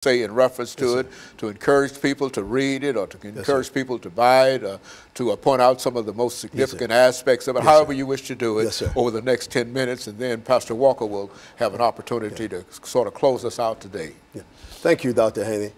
say in reference to it, to encourage people to read it or to encourage people to buy it, to point out some of the most significant aspects of it, however you wish to do it over the next 10 minutes, and then Pastor Walker will have an opportunity to sort of close us out today. Thank you, Dr. Haney.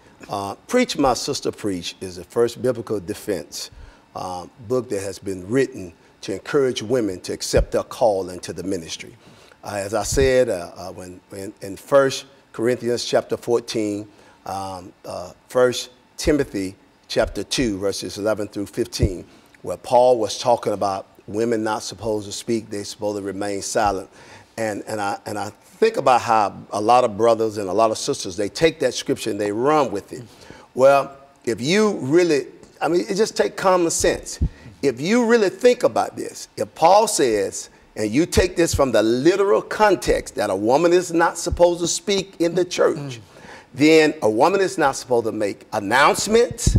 Preach My Sister Preach is the first biblical defense book that has been written to encourage women to accept their call into the ministry. As I said, when in 1 Corinthians chapter 14, 1 Timothy chapter 2, verses 11 through 15, where Paul was talking about women not supposed to speak, they're supposed to remain silent. And I think about how a lot of brothers and a lot of sisters, they take that scripture and they run with it. Well, if you really, I mean, it just take common sense. If you really think about this, if Paul says, and you take this from the literal context that a woman is not supposed to speak in the church, then a woman is not supposed to make announcements.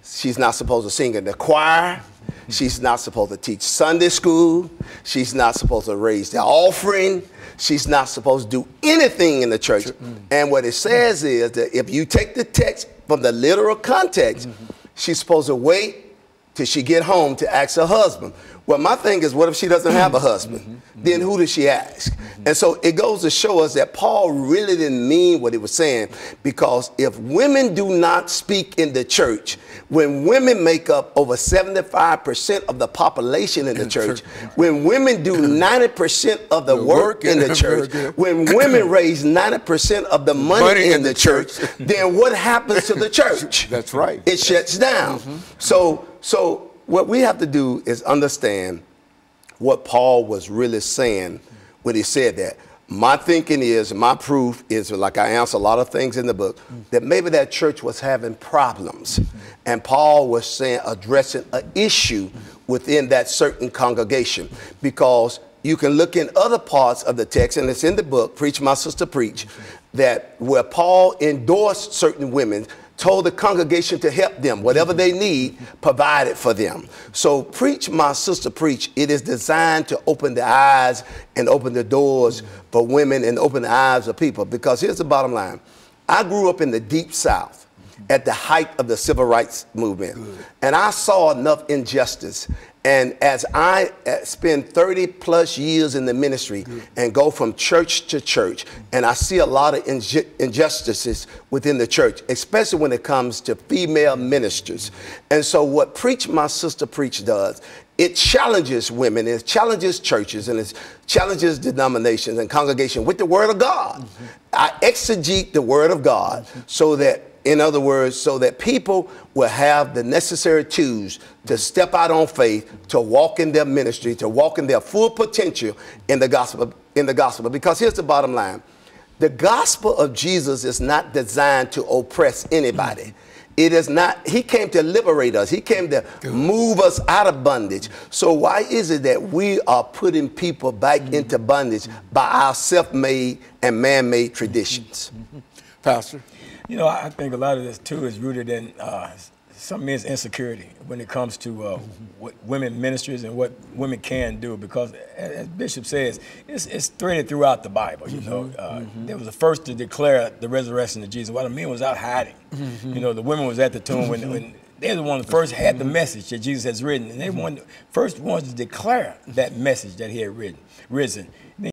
She's not supposed to sing in the choir. She's not supposed to teach Sunday school. She's not supposed to raise the offering. She's not supposed to do anything in the church. And what it says is that if you take the text from the literal context, she's supposed to wait till she get home to ask her husband. Well, my thing is, what if she doesn't have a husband? Then who does she ask? And so it goes to show us that Paul really didn't mean what he was saying, because if women do not speak in the church, when women make up over 75% of the population in the church, when women do 90% of the work in the church, when women raise 90% of the money in the church, then what happens to the church? That's right. It shuts down. So what we have to do is understand what Paul was really saying when he said that. My thinking is, my proof is, like I answer a lot of things in the book, that maybe that church was having problems. And Paul was saying, addressing an issue within that certain congregation. Because you can look in other parts of the text, and it's in the book, Preach My Sister Preach, that where Paul endorsed certain women, told the congregation to help them, whatever they need, provided for them. So Preach My Sister Preach, it is designed to open the eyes and open the doors for women and open the eyes of people. Because here's the bottom line. I grew up in the Deep South at the height of the Civil Rights Movement. And I saw enough injustice. And as I spend 30 plus years in the ministry and go from church to church, and I see a lot of injustices within the church, especially when it comes to female ministers. And so what Preach My Sister Preach does, it challenges women, it challenges churches, and it challenges denominations and congregations with the Word of God. I exegete the Word of God so that, in other words, so that people will have the necessary tools to step out on faith, to walk in their ministry, to walk in their full potential in the gospel. Because here's the bottom line. The gospel of Jesus is not designed to oppress anybody. It is not. He came to liberate us. He came to move us out of bondage. So why is it that we are putting people back into bondage by our self-made and man-made traditions? Pastor? You know, I think a lot of this, too, is rooted in some men's insecurity when it comes to what women ministries and what women can do. Because, as Bishop says, it's threaded throughout the Bible, you know. They was the first to declare the resurrection of Jesus while the men was out hiding. You know, the women was at the tomb when they're the ones that first had the message that Jesus has written. And they were the first ones to declare that message that he had risen.